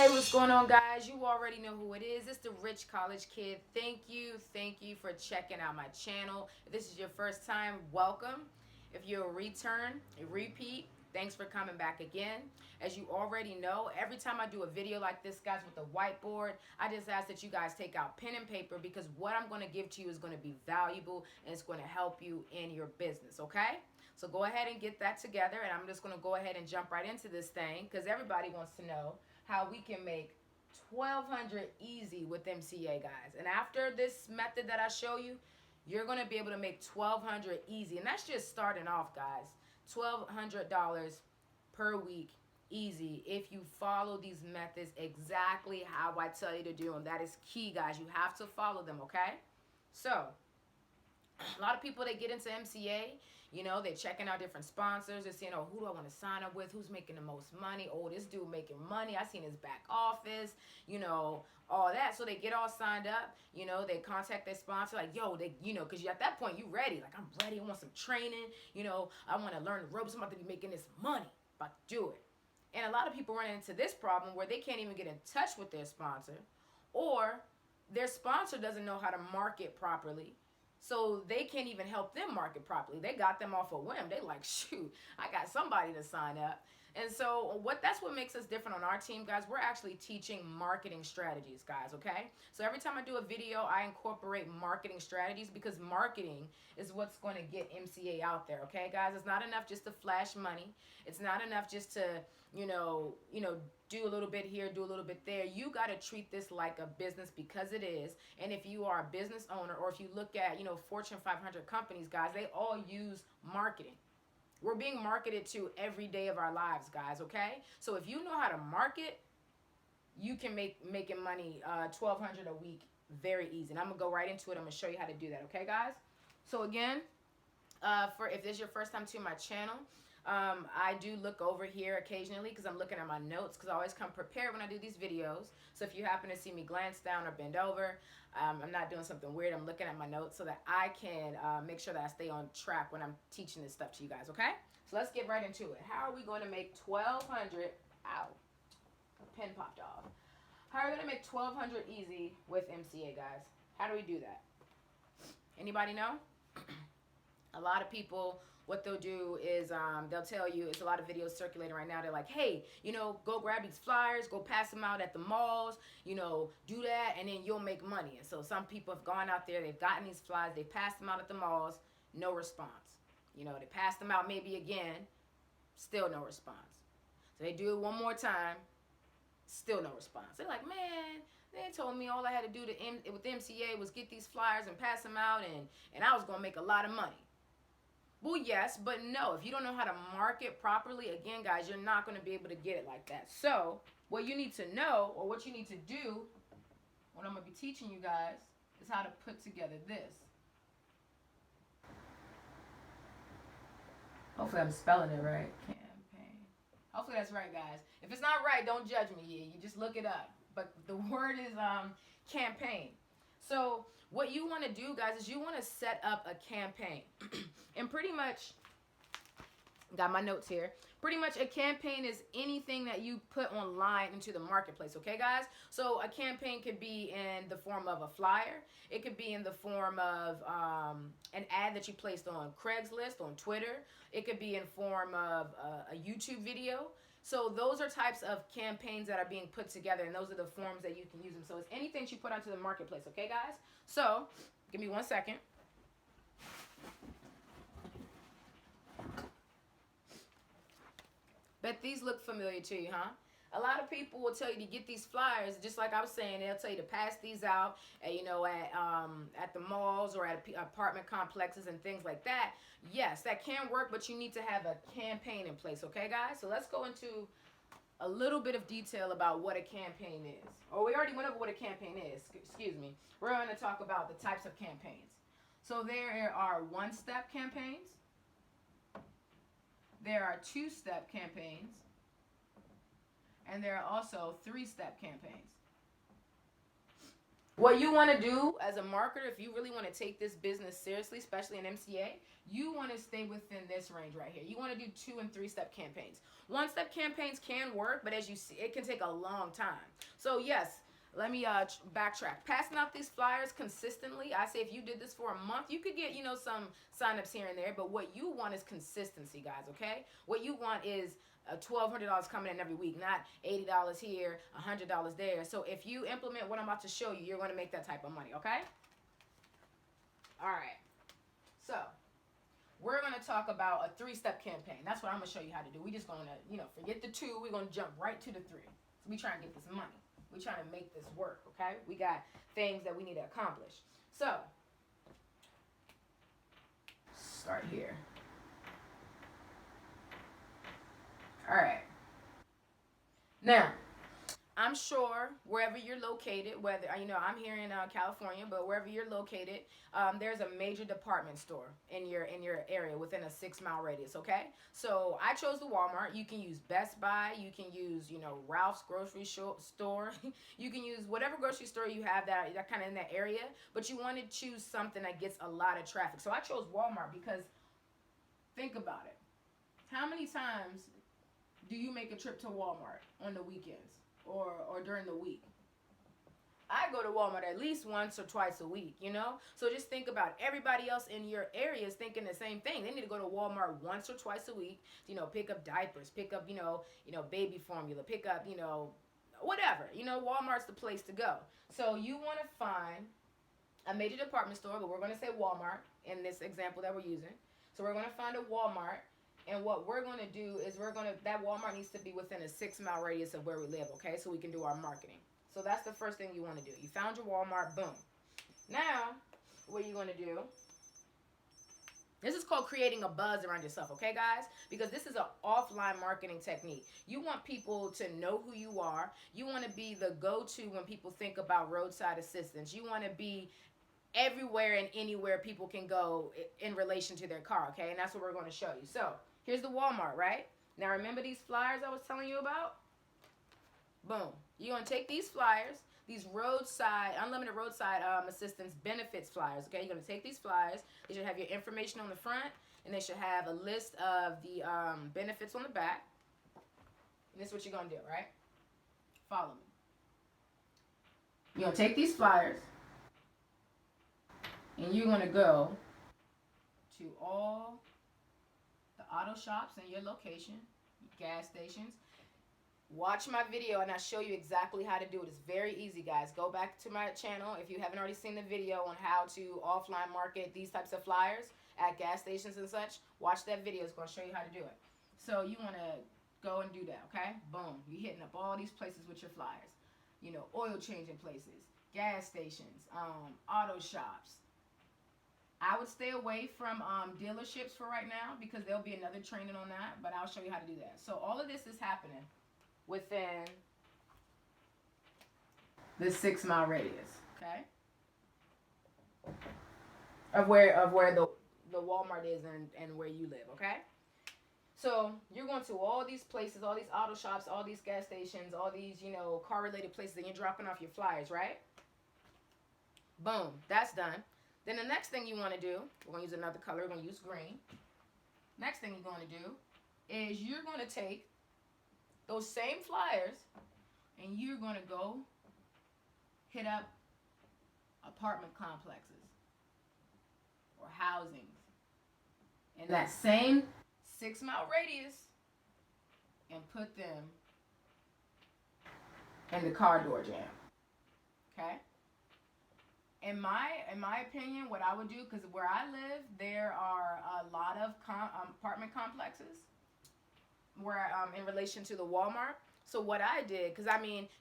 Hey, what's going on, guys? You already know who it is. It's the Rich College Kid. Thank you for checking out my channel. If this is your first time, welcome. If you're a return, a repeat, thanks for coming back again. As you already know, every time I do a video like this, guys, with a whiteboard, I just ask that you guys take out pen and paper because what I'm going to give to you is going to be valuable and it's going to help you in your business, okay? So go ahead and get that together, and I'm just going to go ahead and jump right into this thing because everybody wants to know how we can make 1200 easy with MCA, guys. And after this method that I show you, you're going to be able to make 1200 easy. And that's just starting off, guys. $1,200 per week easy if you follow these methods exactly how I tell you to do them. That is key, guys. You have to follow them, okay? So a lot of people, they get into MCA, you know, they're checking out different sponsors. They're saying, oh, who do I want to sign up with? Who's making the most money? Oh, this dude making money. I seen his back office, you know, all that. So they get all signed up, you know, they contact their sponsor like, yo, they, you know, because at that point you ready. Like, I'm ready. I want some training. You know, I want to learn the ropes. I'm about to be making this money. About to do it. And a lot of people run into this problem where they can't even get in touch with their sponsor, or their sponsor doesn't know how to market properly. So they can't even help them market properly. They got them off a whim. They like, shoot, I got somebody to sign up. And so that's what makes us different on our team, guys. We're actually teaching marketing strategies, guys, okay? So every time I do a video, I incorporate marketing strategies because marketing is what's going to get MCA out there, okay, guys? It's not enough just to flash money. It's not enough just to, you know, do a little bit here, do a little bit there. You got to treat this like a business because it is. And if you are a business owner, or if you look at, you know, Fortune 500 companies, guys, they all use marketing. We're being marketed to every day of our lives, guys, okay? So if you know how to market, you can making money 1200 a week very easy. And I'm going to go right into it. I'm going to show you how to do that, okay, guys? So again, for if this is your first time to my channel, I do look over here occasionally because I'm looking at my notes because I always come prepared when I do these videos. So if you happen to see me glance down or bend over, I'm not doing something weird. I'm looking at my notes so that I can make sure that I stay on track when I'm teaching this stuff to you guys, okay? So let's get right into it. How are we going to make 1200, ow, a pen popped off. How are we going to make 1200 easy with MCA, guys? How do we do that? Anybody know? A lot of people, what they'll do is they'll tell you, it's a lot of videos circulating right now. They're like, hey, you know, go grab these flyers, go pass them out at the malls, you know, do that, and then you'll make money. And so some people have gone out there, they've gotten these flyers, they passed them out at the malls, no response. You know, they passed them out maybe again, still no response. So they do it one more time, still no response. They're like, man, they told me all I had to do with MCA was get these flyers and pass them out, and I was going to make a lot of money. Well, yes, but no. If you don't know how to market properly, again, guys, you're not going to be able to get it like that. So what you need to know, or what you need to do, what I'm going to be teaching you guys, is how to put together this. Hopefully I'm spelling it right. Campaign. Hopefully that's right, guys. If it's not right, don't judge me. You just look it up. But the word is campaign. So what you want to do, guys, is you want to set up a campaign. And pretty much, got my notes here. Pretty much a campaign is anything that you put online into the marketplace, okay, guys? So a campaign could be in the form of a flyer. It could be in the form of an ad that you placed on Craigslist, on Twitter. It could be in form of a YouTube video. So those are types of campaigns that are being put together, and those are the forms that you can use them. So it's anything you put onto the marketplace, okay, guys? So give me 1 second. Bet these look familiar to you, huh? A lot of people will tell you to get these flyers, just like I was saying. They'll tell you to pass these out, you know, at the malls or at apartment complexes and things like that. Yes, that can work, but you need to have a campaign in place, okay, guys? So let's go into a little bit of detail about what a campaign is. Oh, we already went over what a campaign is. Excuse me. We're going to talk about the types of campaigns. So there are one-step campaigns. There are two-step campaigns. And there are also three-step campaigns. What you want to do as a marketer, if you really want to take this business seriously, especially in MCA, you want to stay within this range right here. You want to do 2 and 3 step campaigns. 1 step campaigns can work, but as you see, it can take a long time. So yes, let me backtrack. Passing out these flyers consistently. I say if you did this for a month, you could get, some signups here and there, but what you want is consistency, guys, okay? What you want is $1,200 coming in every week, not $80 here, $100 there. So if you implement what I'm about to show you, you're going to make that type of money, okay? All right. So we're going to talk about a 3-step campaign. That's what I'm going to show you how to do. We're just going to, forget the 2. We're going to jump right to the 3. So we trying to get this money. We're trying to make this work, okay? We got things that we need to accomplish. So start here. All right. Now, I'm sure wherever you're located, whether, I'm here in California, but wherever you're located, there's a major department store in your area within a 6-mile radius, okay? So I chose the Walmart. You can use Best Buy. You can use, Ralph's grocery store. You can use whatever grocery store you have that kind of in that area, but you want to choose something that gets a lot of traffic. So I chose Walmart because think about it. How many times do you make a trip to Walmart on the weekends or during the week? I go to Walmart at least once or twice a week, So just think about everybody else in your area is thinking the same thing. They need to go to Walmart once or twice a week, pick up diapers, pick up, baby formula, pick up, whatever. Walmart's the place to go. So you want to find a major department store, but we're going to say Walmart in this example that we're using. So we're going to find a Walmart. And what we're going to do is that Walmart needs to be within a 6-mile radius of where we live, okay? So we can do our marketing. So that's the first thing you want to do. You found your Walmart, boom. Now, what you're going to do, this is called creating a buzz around yourself, okay, guys? Because this is an offline marketing technique. You want people to know who you are. You want to be the go-to when people think about roadside assistance. You want to be everywhere and anywhere people can go in relation to their car, okay? And that's what we're going to show you. So here's the Walmart, right? Now remember these flyers I was telling you about? Boom. You're going to take these flyers, these unlimited roadside assistance benefits flyers, okay? You're going to take these flyers. They should have your information on the front, and they should have a list of the benefits on the back. And this is what you're going to do, right? Follow me. You're going to take these flyers, and you're going to go to all the auto shops in your location, gas stations. Watch my video and I'll show you exactly how to do it. It's very easy, guys. Go back to my channel if you haven't already seen the video on how to offline market these types of flyers at gas stations and such. Watch that video. It's going to show you how to do it. So you want to go and do that, okay? Boom. You're hitting up all these places with your flyers. Oil changing places, gas stations, auto shops. I would stay away from dealerships for right now because there'll be another training on that, but I'll show you how to do that. So all of this is happening within the 6-mile radius, okay? Of where the Walmart is and where you live, okay? So you're going to all these places, all these auto shops, all these gas stations, all these, car-related places, and you're dropping off your flyers, right? Boom, that's done. Then the next thing you want to do, we're going to use another color, we're going to use green. Next thing you're going to do is you're going to take those same flyers and you're going to go hit up apartment complexes or housings in that same 6-mile radius and put them in the car door jam, okay? In my opinion, what I would do, because where I live, there are a lot of apartment complexes where in relation to the Walmart. So what I did, because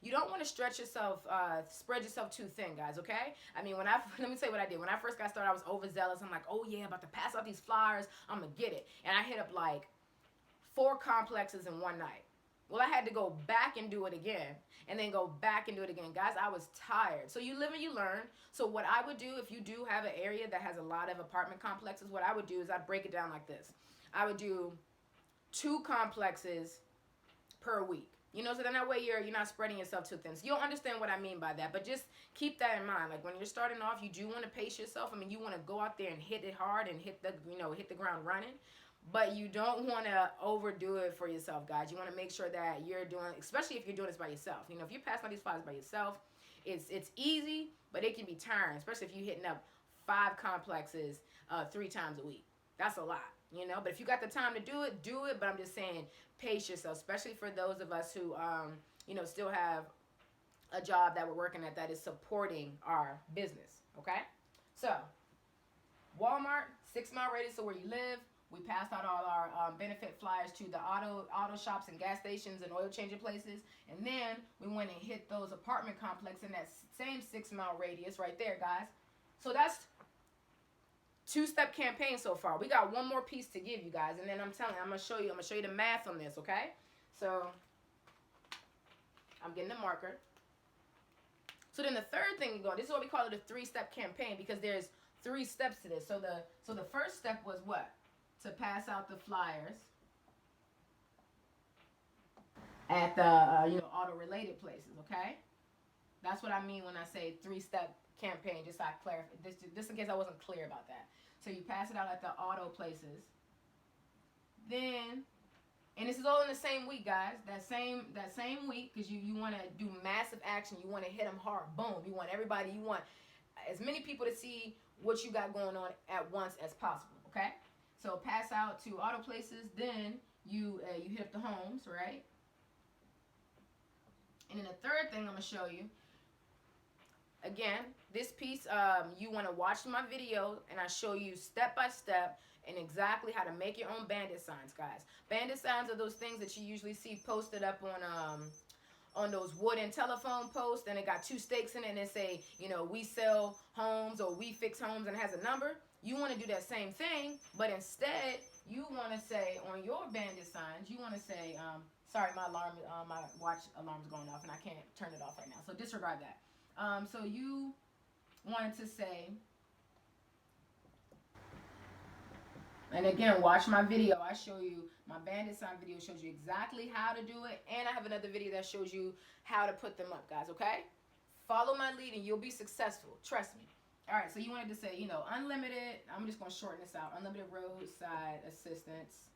you don't want to spread yourself too thin, guys, okay? Let me tell you what I did. When I first got started, I was overzealous. I'm like, oh yeah, about to pass out these flyers. I'm going to get it. And I hit up like 4 complexes in one night. Well, I had to go back and do it again, and then go back and do it again. Guys, I was tired. So you live and you learn. So what I would do, if you do have an area that has a lot of apartment complexes, what I would do is I'd break it down like this. I would do 2 complexes per week. You know, so then that way you're not spreading yourself too thin. So you'll understand what I mean by that. But just keep that in mind. Like when you're starting off, you do want to pace yourself. I mean, you want to go out there and hit it hard and hit the ground running. But you don't want to overdo it for yourself, guys. You want to make sure that you're doing, especially if you're doing this by yourself. You know, if you're passing out these flyers by yourself, it's easy, but it can be tiring, especially if you're hitting up 5 complexes 3 times a week. That's a lot, you know. But if you got the time to do it, do it. But I'm just saying, pace yourself, especially for those of us who, still have a job that we're working at that is supporting our business, okay? So, Walmart, 6-mile radius of where you live. We passed out all our benefit flyers to the auto shops and gas stations and oil changing places. And then we went and hit those apartment complexes in that same 6-mile radius right there, guys. So that's 2-step campaign so far. We got one more piece to give you guys. And then I'm going to show you the math on this, okay? So I'm getting the marker. So then the third thing you go, this is what we call it a 3-step campaign because there's 3 steps to this. So the first step was what? To pass out the flyers at the auto-related places, okay? That's what I mean when I say 3-step campaign, just so I clarify, just in case I wasn't clear about that. So you pass it out at the auto places. Then, and this is all in the same week, guys, that same week, because you want to do massive action. You want to hit them hard, boom. You want everybody, you want as many people to see what you got going on at once as possible, okay? So pass out to auto places, then you hit up the homes, right? And then the third thing I'm gonna show you, again, this piece, you wanna watch my video and I show you step by step and exactly how to make your own bandit signs, guys. Bandit signs are those things that you usually see posted up on those wooden telephone posts, and it got 2 stakes in it and it say, we sell homes or we fix homes, and it has a number. You want to do that same thing, but instead you want to say on your bandit signs, you want to say, sorry, my watch alarm's going off and I can't turn it off right now, so disregard that. So you wanted to say, and again, watch my video. I show you, my bandit sign video shows you exactly how to do it, and I have another video that shows you how to put them up, guys, okay? Follow my lead and you'll be successful, trust me. All right, so you wanted to say, unlimited, I'm just going to shorten this out, unlimited roadside assistance,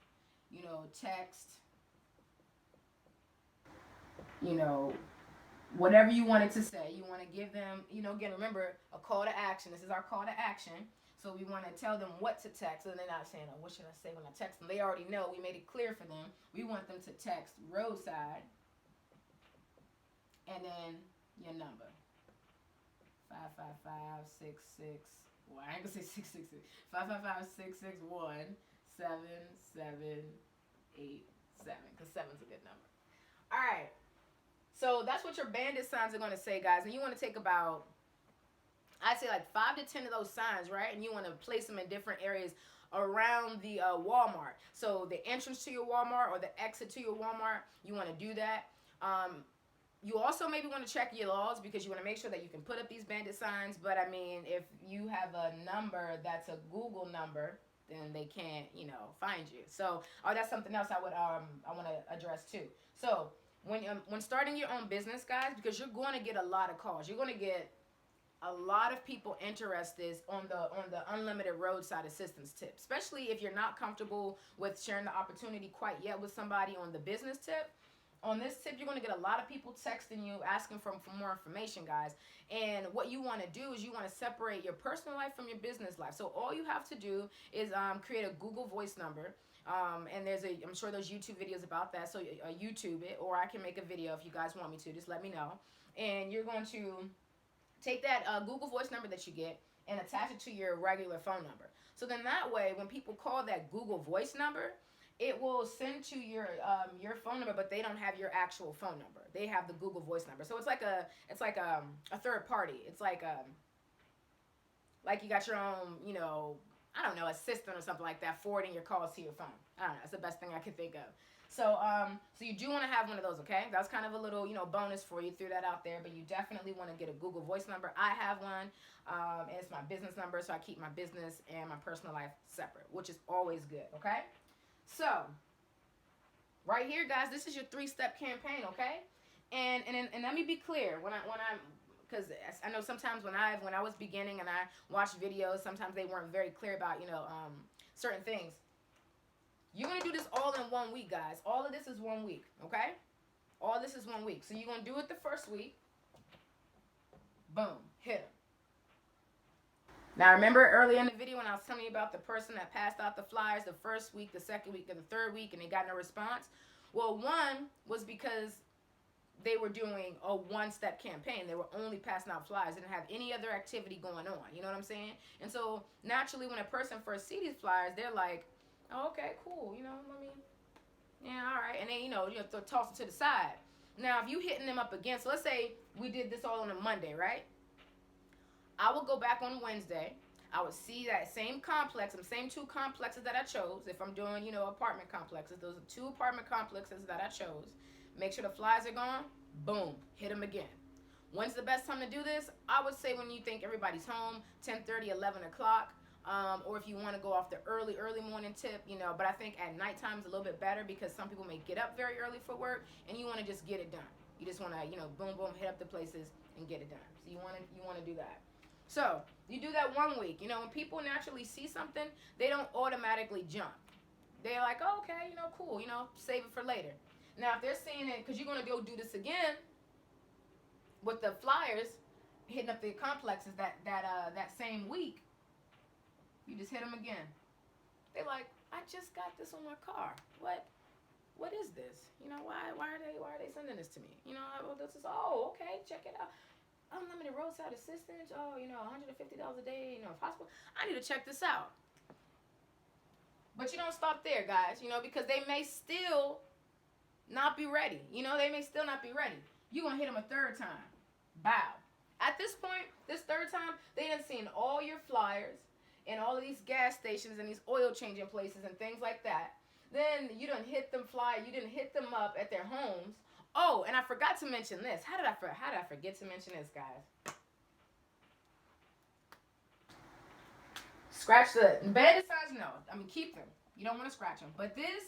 text, whatever you wanted to say. You want to give them, again, remember, a call to action. This is our call to action. So we want to tell them what to text. So they're not saying, what should I say when I text them? They already know. We made it clear for them. We want them to text roadside and then your number. 555-66. Well, I ain't gonna say 666. 555-661-7787. Because 7's a good number. All right. So that's what your bandit signs are gonna say, guys. And you want to take about, I'd say like 5 to 10 of those signs, right? And you want to place them in different areas around the Walmart. So the entrance to your Walmart or the exit to your Walmart, you want to do that. You also maybe want to check your laws because you want to make sure that you can put up these bandit signs. But I mean, if you have a number that's a Google number, then they can't, find you. So, that's something else I want to address too. So, when starting your own business, guys, because you're going to get a lot of calls, you're going to get a lot of people interested on the unlimited roadside assistance tip, especially if you're not comfortable with sharing the opportunity quite yet with somebody on the business tip. On this tip, you're going to get a lot of people texting you, asking for more information, guys. And what you want to do is you want to separate your personal life from your business life. So all you have to do is create a Google Voice number. And I'm sure there's YouTube videos about that. So YouTube it, or I can make a video if you guys want me to. Just let me know. And you're going to take that Google Voice number that you get and attach it to your regular phone number. So then that way, when people call that Google Voice number, it will send to your phone number, but they don't have your actual phone number. They have the Google Voice number. So it's like a third party. It's like you got your own, assistant or something like that forwarding your calls to your phone. I don't know. It's the best thing I could think of. So so you do want to have one of those, okay? That's kind of a little, bonus for you. Threw that out there, but you definitely want to get a Google Voice number. I have one, and it's my business number, so I keep my business and my personal life separate, which is always good, okay? So, Right here, guys, this is your 3-step campaign, okay? And let me be clear, when I'm because I know sometimes when I was beginning and I watched videos, sometimes they weren't very clear about, certain things. You're going to do this all in 1 week, guys. All of this is 1 week, okay? All this is 1 week. So you're going to do it the first week. Boom. Hit them. Now, remember earlier in the video when I was telling you about the person that passed out the flyers the first week, the second week, and the third week, and they got no response? Well, one was because they were doing a 1-step campaign. They were only passing out flyers. They didn't have any other activity going on. You know what I'm saying? And so, naturally, when a person first sees these flyers, they're like, oh, okay, cool. Yeah, all right. And then, toss it to the side. Now, if you hitting them up again, so let's say we did this all on a Monday, right? I will go back on Wednesday. I would see that same complex, the same 2 complexes that I chose. If I'm doing, apartment complexes, those are 2 apartment complexes that I chose. Make sure the flies are gone. Boom. Hit them again. When's the best time to do this? I would say when you think everybody's home, 10:30, 11 o'clock. Or if you want to go off the early morning tip, but I think at nighttime is a little bit better because some people may get up very early for work and you want to just get it done. You just want to, boom, boom, hit up the places and get it done. So you want to do that. So you do that 1 week. When people naturally see something, they don't automatically jump. They're like, oh, okay, cool, save it for later. Now, if they're seeing it, because you're going to go do this again with the flyers, hitting up the complexes that same week, you just hit them again. They're like, I just got this on my car. What is this? Why are they sending this to me? This is, oh, okay, check it out. Unlimited roadside assistance. Oh, $150 a day. If possible, I need to check this out. But you don't stop there, guys. Because they may still not be ready. They may still not be ready. You're gonna hit them a 3rd time. Bow. At this point, this 3rd time, they done seen all your flyers and all of these gas stations and these oil changing places and things like that. Then you done hit them you didn't hit them up at their homes. Oh, and I forgot to mention this. How did I forget to mention this, guys? Scratch the bandit signs. No, keep them. You don't want to scratch them. But this.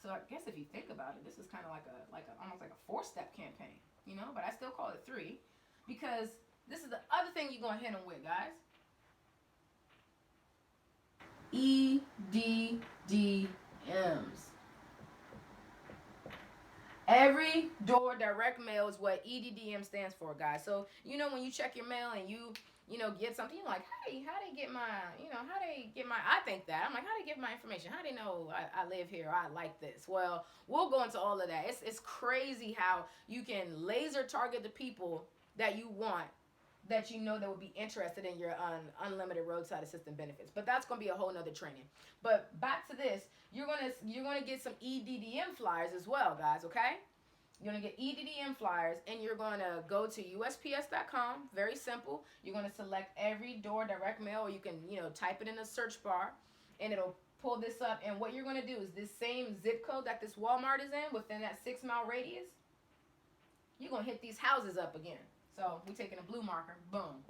So I guess if you think about it, this is kind of like almost like a 4-step campaign, But I still call it 3 because this is the other thing you're gonna hit them with, guys. EDDMs. Every door direct mail is what EDDM stands for, guys. So, when you check your mail and you get something, you're like, hey, how they get my, I think that. I'm like, how they get my information? How they know I live here or I like this? Well, we'll go into all of that. It's crazy how you can laser target the people that you want, that that would be interested in your unlimited roadside assistance benefits. But that's going to be a whole nother training. But back to this, you're gonna get some EDDM flyers as well, guys, okay? You're going to get EDDM flyers, and you're going to go to USPS.com. Very simple. You're going to select every door direct mail, or you can, type it in the search bar, and it'll pull this up. And what you're going to do is this same zip code that this Walmart is in, within that 6-mile radius, you're going to hit these houses up again. So we're taking a blue marker. Boom.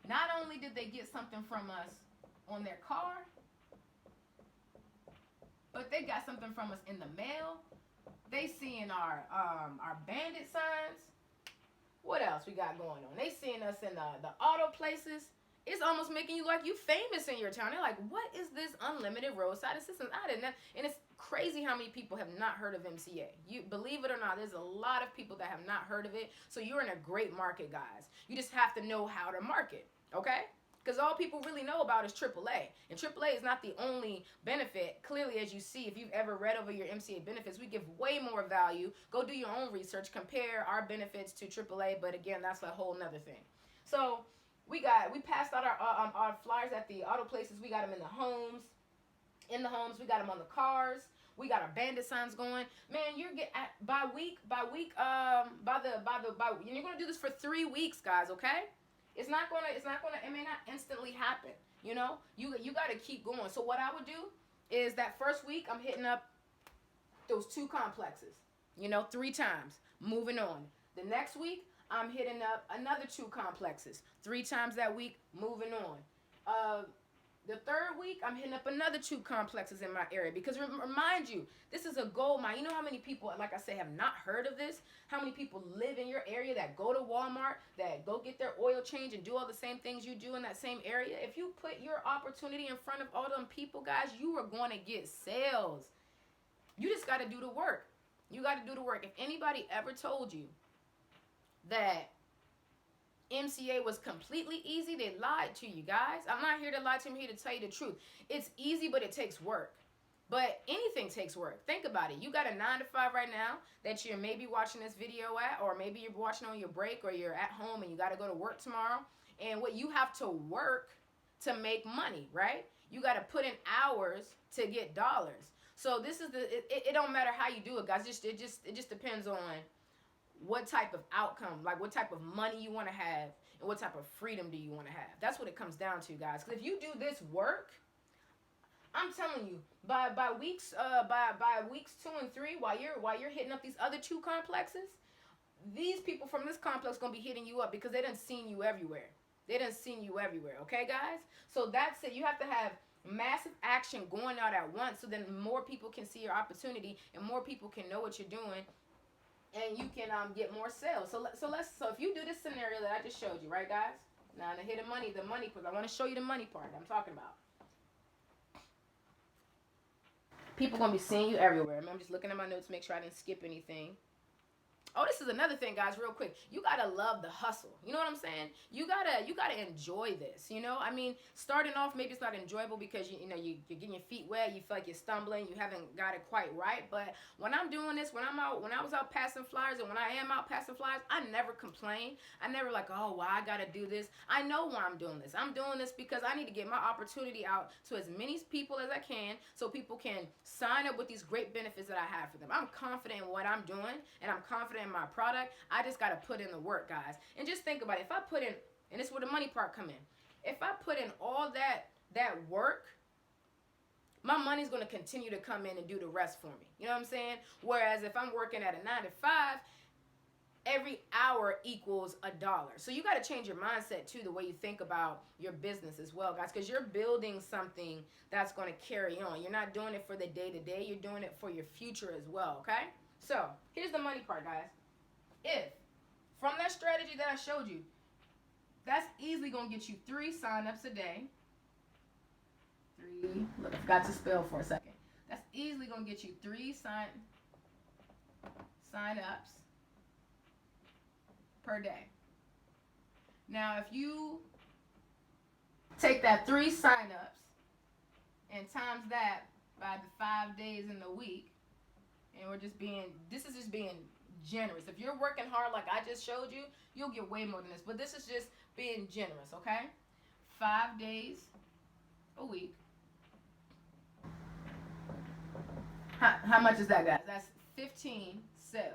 Not only did they get something from us on their car, but they got something from us in the mail. They seeing our bandit signs. What else we got going on? They seeing us in the auto places. It's almost making you like you famous in your town. They're like, what is this unlimited roadside assistance? I didn't know. And it's crazy how many people have not heard of MCA. You believe it or not, there's a lot of people that have not heard of it. So you're in a great market, guys. You just have to know how to market, okay? Because all people really know about is AAA. And AAA is not the only benefit. Clearly, as you see, if you've ever read over your MCA benefits, we give way more value. Go do your own research. Compare our benefits to AAA. But again, that's a whole nother thing. So we passed out our flyers at the auto places. We got them in the homes. In the homes, we got them on the cars. We got our bandit signs going. Man, you're and you're gonna do this for 3 weeks, guys. Okay. It may not instantly happen, you got to keep going. So what I would do is that first week, I'm hitting up those 2 complexes, 3 times, moving on. The next week, I'm hitting up another 2 complexes, 3 times that week, moving on. The third week, I'm hitting up another 2 complexes in my area because remind you, this is a gold mine. You know how many people, like I say, have not heard of this? How many people live in your area that go to Walmart, that go get their oil change and do all the same things you do in that same area? If you put your opportunity in front of all them people, guys, you are going to get sales. You just got to do the work. You got to do the work. If anybody ever told you that MCA was completely easy, they lied to you, guys. I'm not here to lie to you. I'm here to tell you the truth. It's easy, but it takes work. But anything takes work. Think about it. You got a 9 to 5 right now that you're maybe watching this video at, or maybe you're watching on your break, or you're at home and you got to go to work tomorrow. And what you have to work to make money, right? You got to put in hours to get dollars. So this is it don't matter how you do it, guys. It just depends on what type of outcome, like what type of money you want to have and what type of freedom do you want to have. That's what it comes down to, guys. Because if you do this work, I'm telling you, by weeks 2 and 3, while you're hitting up these other 2 complexes, these people from this complex gonna be hitting you up because they done seen you everywhere. They done seen you everywhere. Okay, guys. So that's it. You have to have massive action going out at once, so then more people can see your opportunity and more people can know what you're doing. And you can get more sales. So if you do this scenario that I just showed you, right, guys? Now to hit the money part. I want to show you the money part I'm talking about. People gonna be seeing you everywhere. I'm just looking at my notes, make sure I didn't skip anything. Oh, this is another thing, guys, real quick. You gotta love the hustle. You know what I'm saying? You gotta enjoy this. You know, I mean, starting off, maybe it's not enjoyable because you're getting your feet wet. You feel like you're stumbling. You haven't got it quite right. But when I'm doing this, when I was out passing flyers, and when I am out passing flyers, I never complain. I never like, oh, well, I gotta do this. I know why I'm doing this. I'm doing this because I need to get my opportunity out to as many people as I can, so people can sign up with these great benefits that I have for them. I'm confident in what I'm doing, and I'm confident in my product. I just got to put in the work, guys. And just think about it. If I put in, and it's where the money part come in, if I put in all that work, my money's going to continue to come in and do the rest for me. You know what I'm saying? Whereas if I'm working at a 9 to 5, every hour equals $1. So you got to change your mindset too, the way you think about your business as well, guys, because you're building something that's going to carry on. You're not doing it for the day to day. You're doing it for your future as well. Okay. So here's the money part, guys. If from that strategy that I showed you, that's easily going to get you 3 signups a day. 3, look, I forgot to spell for a second. That's easily going to get you 3 sign-ups per day. Now, if you take that 3 signups and times that by the 5 days in the week, and this is just being generous. If you're working hard like I just showed you, you'll get way more than this. But this is just being generous, okay? 5 days a week. How much is that, guys? That's 15 sales,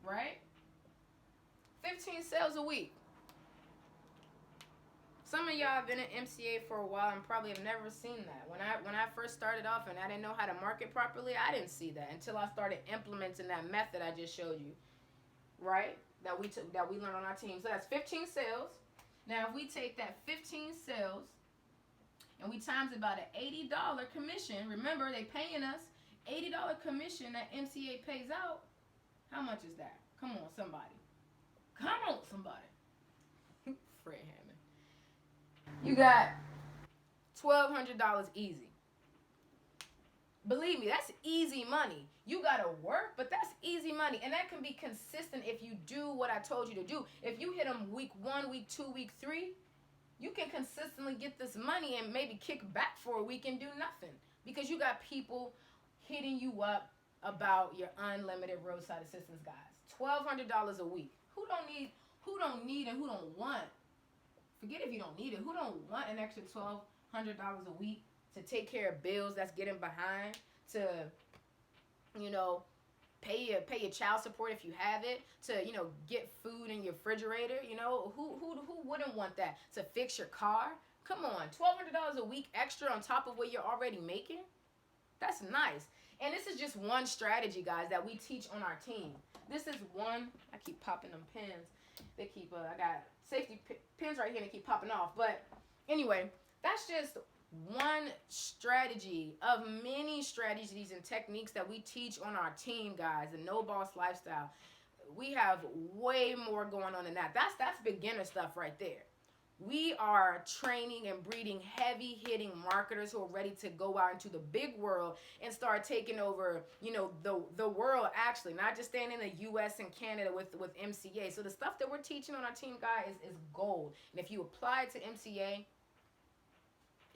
right? 15 sales a week. Some of y'all have been at MCA for a while and probably have never seen that. When I first started off and I didn't know how to market properly, I didn't see that until I started implementing that method I just showed you, right? That we learned on our team. So that's 15 sales. Now if we take that 15 sales and we times it by the $80 commission, remember they paying us $80 commission that MCA pays out. How much is that? Come on, somebody. Come on, somebody. Fred Hammond. You got $1,200 easy. Believe me, that's easy money. You got to work, but that's easy money. And that can be consistent if you do what I told you to do. If you hit them week 1, week 2, week 3, you can consistently get this money and maybe kick back for a week and do nothing. Because you got people hitting you up about your unlimited roadside assistance, guys. $1,200 a week. Who don't need and who don't want? Forget if you don't need it. Who don't want an extra $1,200 a week to take care of bills that's getting behind, to, pay your child support if you have it, to, get food in your refrigerator, who wouldn't want that? To fix your car? Come on, $1,200 a week extra on top of what you're already making? That's nice. And this is just one strategy, guys, that we teach on our team. This is one, I keep popping them pins. They keep, I got safety pins right here and they keep popping off. But anyway, that's just one strategy of many strategies and techniques that we teach on our team, guys, the No Boss Lifestyle. We have way more going on than that. That's beginner stuff right there. We are training and breeding heavy hitting marketers who are ready to go out into the big world and start taking over, the world, actually, not just staying in the US and Canada with MCA. So the stuff that we're teaching on our team, guys, is gold. And if you apply it to MCA,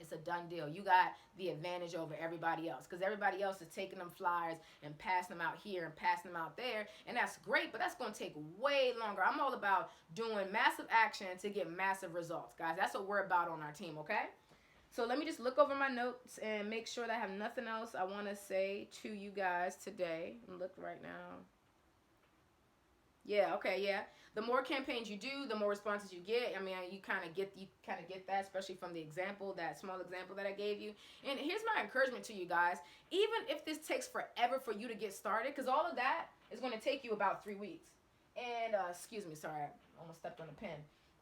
it's a done deal. You got the advantage over everybody else, because everybody else is taking them flyers and passing them out here and passing them out there, and that's great, but that's going to take way longer. I'm all about doing massive action to get massive results, guys. That's what we're about on our team, okay? So let me just look over my notes and make sure that I have nothing else I want to say to you guys today. Look right now. Yeah, okay, yeah. The more campaigns you do, the more responses you get. I mean, you kind of get that, especially from the example, that small example that I gave you. And here's my encouragement to you guys. Even if this takes forever for you to get started, because all of that is going to take you about 3 weeks. And, excuse me, sorry, I almost stepped on a pen.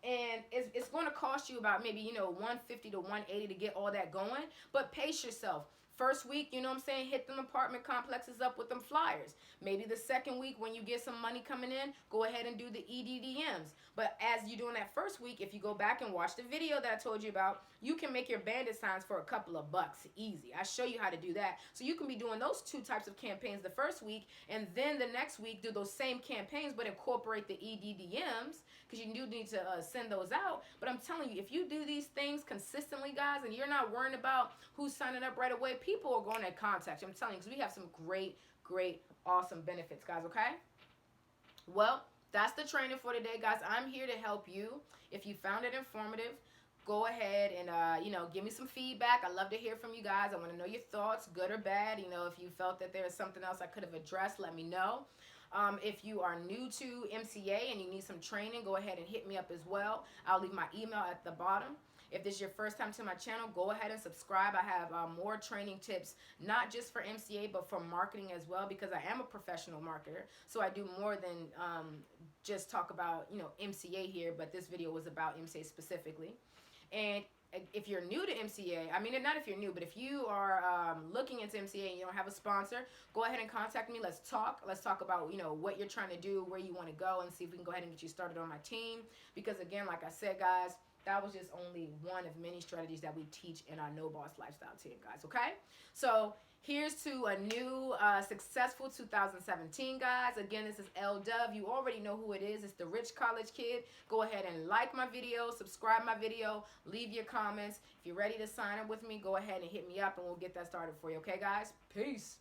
And it's going to cost you about maybe, $150 to $180 to get all that going. But pace yourself. First week, hit them apartment complexes up with them flyers. Maybe the second week, when you get some money coming in, go ahead and do the EDDMs. But as you're doing that first week, if you go back and watch the video that I told you about, you can make your bandit signs for a couple of bucks, easy. I show you how to do that. So you can be doing those 2 types of campaigns the first week, and then the next week do those same campaigns, but incorporate the EDDMs, because you do need to send those out. But I'm telling you, if you do these things consistently, guys, and you're not worrying about who's signing up right away, people are going to contact you. I'm telling you, because we have some great, awesome benefits, guys, okay? Well, that's the training for today, guys. I'm here to help you. If you found it informative, go ahead and, give me some feedback. I love to hear from you guys. I want to know your thoughts, good or bad. If you felt that there's something else I could have addressed, let me know. If you are new to MCA and you need some training, go ahead and hit me up as well. I'll leave my email at the bottom. If this is your first time to my channel, go ahead and subscribe. I have more training tips, not just for MCA, but for marketing as well, because I am a professional marketer. So I do more than just talk about, MCA here, but this video was about MCA specifically. And if you're new to MCA, I mean, not if you're new, but if you are looking into MCA and you don't have a sponsor, go ahead and contact me. Let's talk. Let's talk about, what you're trying to do, where you want to go, and see if we can go ahead and get you started on my team. Because again, like I said, guys, that was just only one of many strategies that we teach in our No Boss Lifestyle team, guys, okay? So here's to a new successful 2017, guys. Again, this is L-Dove. You already know who it is. It's the Rich College Kid. Go ahead and like my video, subscribe my video, leave your comments. If you're ready to sign up with me, go ahead and hit me up, and we'll get that started for you, okay, guys? Peace.